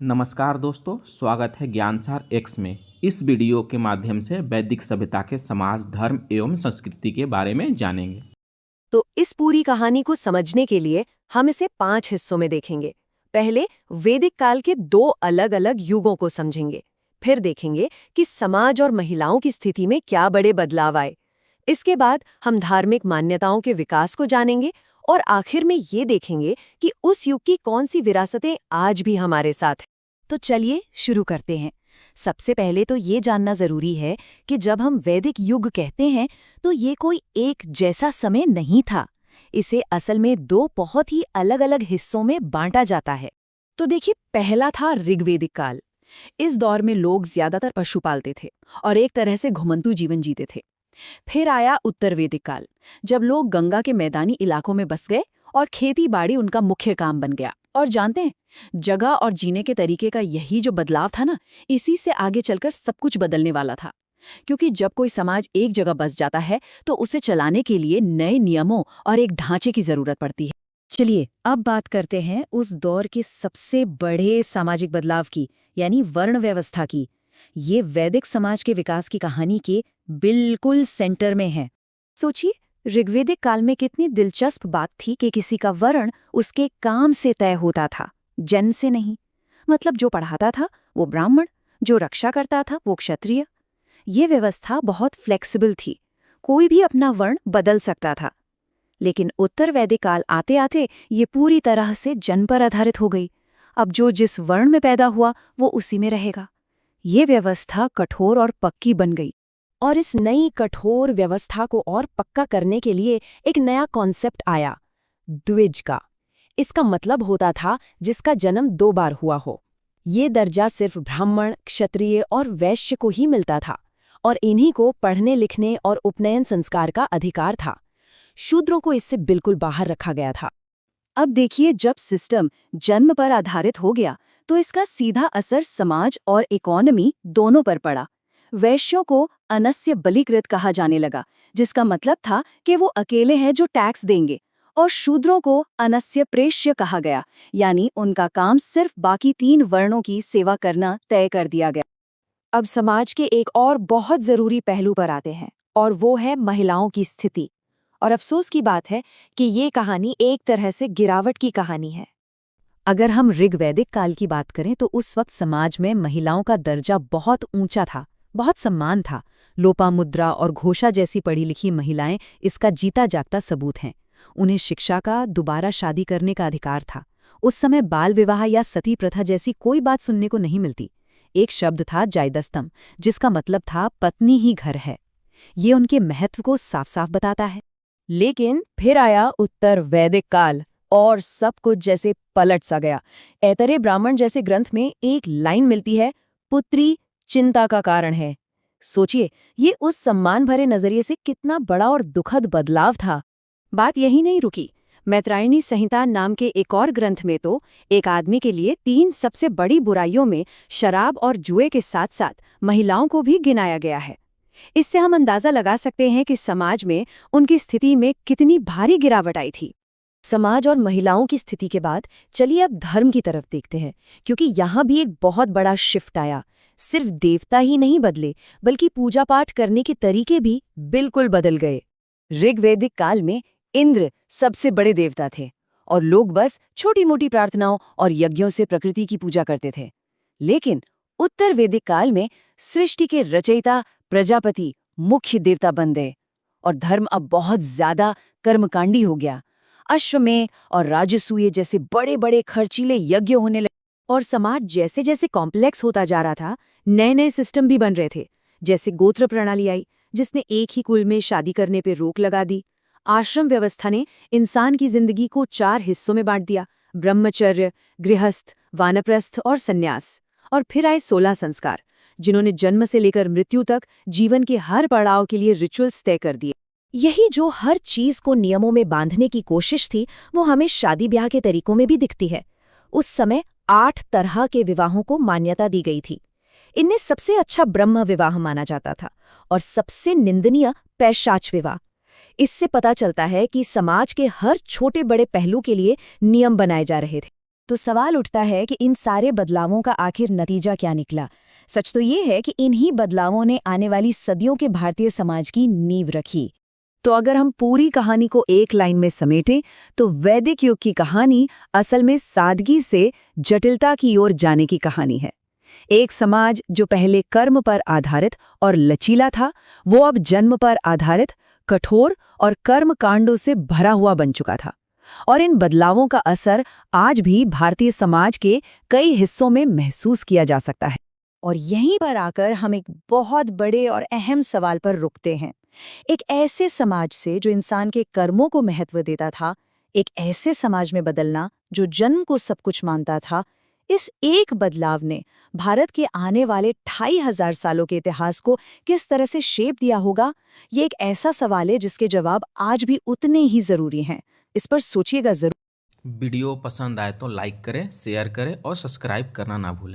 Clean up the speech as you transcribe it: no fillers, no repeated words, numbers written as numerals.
नमस्कार दोस्तों, स्वागत है ज्ञानसार एक्स में। इस वीडियो के माध्यम से वैदिक सभ्यता के समाज, धर्म एवं संस्कृति के बारे में जानेंगे। तो इस पूरी कहानी को समझने के लिए हम इसे 5 हिस्सों में देखेंगे। पहले वैदिक काल के 2 अलग-अलग युगों को समझेंगे। फिर देखेंगे कि समाज और महिलाओं की स्थिति में क्या बड़े बदलाव आए। इसके बाद हम धार्मिक मान्यताओं के विकास को जानेंगे और आखिर में ये देखेंगे कि उस युग की कौन सी विरासतें आज भी हमारे साथ हैं। तो चलिए शुरू करते हैं। सबसे पहले तो ये जानना जरूरी है कि जब हम वैदिक युग कहते हैं तो ये कोई एक जैसा समय नहीं था। इसे असल में 2 बहुत ही अलग-अलग हिस्सों में बांटा जाता है। तो देखिए, पहला था ऋग्वेदिक काल। इस दौर में लोग ज्यादातर पशु पालते थे और एक तरह से घुमंतू जीवन जीते थे। फिर आया उत्तर वैदिक काल, जब लोग गंगा के मैदानी इलाकों में बस गए और खेती बाड़ी उनका मुख्य काम बन गया। और जानते हैं, जगह और जीने के तरीके का यही जो बदलाव था ना, इसी से आगे चलकर सब कुछ बदलने वाला था। क्योंकि जब कोई समाज एक जगह बस जाता है तो उसे चलाने के लिए नए नियमों और एक ढांचे की जरूरत पड़ती है। चलिए अब बात करते हैं उस दौर के सबसे बड़े सामाजिक बदलाव की, यानी वर्ण व्यवस्था की। ये वैदिक समाज के विकास की कहानी के बिल्कुल सेंटर में है। सोचिए, ऋग्वेदिक काल में कितनी दिलचस्प बात थी कि किसी का वर्ण उसके काम से तय होता था, जन्म से नहीं। मतलब जो पढ़ाता था वो ब्राह्मण, जो रक्षा करता था वो क्षत्रिय। ये व्यवस्था बहुत फ्लेक्सिबल थी, कोई भी अपना वर्ण बदल सकता था। लेकिन उत्तर वैदिक काल आते आते ये पूरी तरह से जन्म पर आधारित हो गई। अब जो जिस वर्ण में पैदा हुआ वो उसी में रहेगा। ये व्यवस्था कठोर और पक्की बन गई। और इस नई कठोर व्यवस्था को और पक्का करने के लिए एक नया कॉन्सेप्ट आया, द्विज का। इसका मतलब होता था जिसका जन्म 2 बार हुआ हो। ये दर्जा सिर्फ ब्राह्मण, क्षत्रिय और वैश्य को ही मिलता था और इन्हीं को पढ़ने लिखने और उपनयन संस्कार का अधिकार था। शूद्रों को इससे बिल्कुल बाहर रखा गया था। अब देखिए, जब सिस्टम जन्म पर आधारित हो गया तो इसका सीधा असर समाज और इकोनॉमी दोनों पर पड़ा। वैश्यों को अनस्य बलिकृत कहा जाने लगा, जिसका मतलब था कि वो अकेले हैं जो टैक्स देंगे। और शूद्रों को अनस्य प्रेष्य कहा गया, यानी उनका काम सिर्फ बाकी 3 वर्णों की सेवा करना तय कर दिया गया। अब समाज के एक और बहुत जरूरी पहलू पर आते हैं, और वो है महिलाओं की स्थिति। और अफसोस की बात है कि ये कहानी एक तरह से गिरावट की कहानी है। अगर हम ऋग्वैदिक काल की बात करें तो उस वक्त समाज में महिलाओं का दर्जा बहुत ऊंचा था, बहुत सम्मान था। लोपामुद्रा और घोषा जैसी पढ़ी लिखी महिलाएं इसका जीता जागता सबूत हैं। उन्हें शिक्षा का, दोबारा शादी करने का अधिकार था। उस समय बाल विवाह या सती प्रथा जैसी कोई बात सुनने को नहीं मिलती। एक शब्द था जायदस्तम, जिसका मतलब था पत्नी ही घर है। ये उनके महत्व को साफ साफ बताता है। लेकिन फिर आया उत्तर वैदिक काल और सब कुछ जैसे पलट सा गया। ऐतरेय ब्राह्मण जैसे ग्रंथ में एक लाइन मिलती है, पुत्री चिंता का कारण है। सोचिए, ये उस सम्मान भरे नजरिए से कितना बड़ा और दुखद बदलाव था। बात यही नहीं रुकी। मैत्रायणी संहिता नाम के एक और ग्रंथ में तो एक आदमी के लिए 3 सबसे बड़ी बुराइयों में शराब और जुए के साथ साथ महिलाओं को भी गिनाया गया है। इससे हम अंदाजा लगा सकते हैं कि समाज में उनकी स्थिति में कितनी भारी गिरावट आई थी। समाज और महिलाओं की स्थिति के बाद चलिए अब धर्म की तरफ देखते हैं, क्योंकि यहाँ भी एक बहुत बड़ा शिफ्ट आया। सिर्फ देवता ही नहीं बदले, बल्कि पूजा पाठ करने के तरीके भी बिल्कुल बदल गए। ऋग्वैदिक काल में इंद्र सबसे बड़े देवता थे और लोग बस छोटी मोटी प्रार्थनाओं और यज्ञों से प्रकृति की पूजा करते थे। लेकिन उत्तर वैदिक काल में सृष्टि के रचयिता प्रजापति मुख्य देवता बन गए और धर्म अब बहुत ज्यादा कर्मकांडी हो गया। अश्वमेध और राजसूय जैसे बड़े बड़े खर्चीले यज्ञ होने लगे। और समाज जैसे जैसे कॉम्प्लेक्स होता जा रहा था, नए नए सिस्टम भी बन रहे थे। जैसे गोत्र प्रणाली आई, जिसने एक ही कुल में शादी करने पर रोक लगा दी। आश्रम व्यवस्था ने इंसान की जिंदगी को 4 हिस्सों में बांट दिया, ब्रह्मचर्य, गृहस्थ, वानप्रस्थ और सन्यास। और फिर आए 16 संस्कार, जिन्होंने जन्म से लेकर मृत्यु तक जीवन के हर पड़ाव के लिए रिचुअल्स तय कर दिए। यही जो हर चीज को नियमों में बांधने की कोशिश थी, वो हमें शादी ब्याह के तरीकों में भी दिखती है। उस समय 8 तरह के विवाहों को मान्यता दी गई थी। इनमें सबसे अच्छा ब्रह्म विवाह माना जाता था और सबसे निंदनीय पैशाच विवाह। इससे पता चलता है कि समाज के हर छोटे बड़े पहलू के लिए नियम बनाए जा रहे थे। तो सवाल उठता है कि इन सारे बदलावों का आखिर नतीजा क्या निकला। सच तो ये है कि इन्हीं बदलावों ने आने वाली सदियों के भारतीय समाज की नींव रखी। तो अगर हम पूरी कहानी को एक लाइन में समेटें तो वैदिक युग की कहानी असल में सादगी से जटिलता की ओर जाने की कहानी है। एक समाज जो पहले कर्म पर आधारित और लचीला था, वो अब जन्म पर आधारित, कठोर और कर्म कांडों से भरा हुआ बन चुका था। और इन बदलावों का असर आज भी भारतीय समाज के कई हिस्सों में महसूस किया जा सकता है। और यहीं पर आकर हम एक बहुत बड़े और अहम सवाल पर रुकते हैं। एक ऐसे समाज से जो इंसान के कर्मों को महत्व देता था, एक ऐसे समाज में बदलना जो जन्म को सब कुछ मानता था, इस एक बदलाव ने भारत के आने वाले 2500 सालों के इतिहास को किस तरह से शेप दिया होगा? ये एक ऐसा सवाल है जिसके जवाब आज भी उतने ही जरूरी हैं। इस पर सोचिएगा जरूर। वीडियो पसंद आए तो लाइक करें, शेयर करें और सब्सक्राइब करना ना भूलें।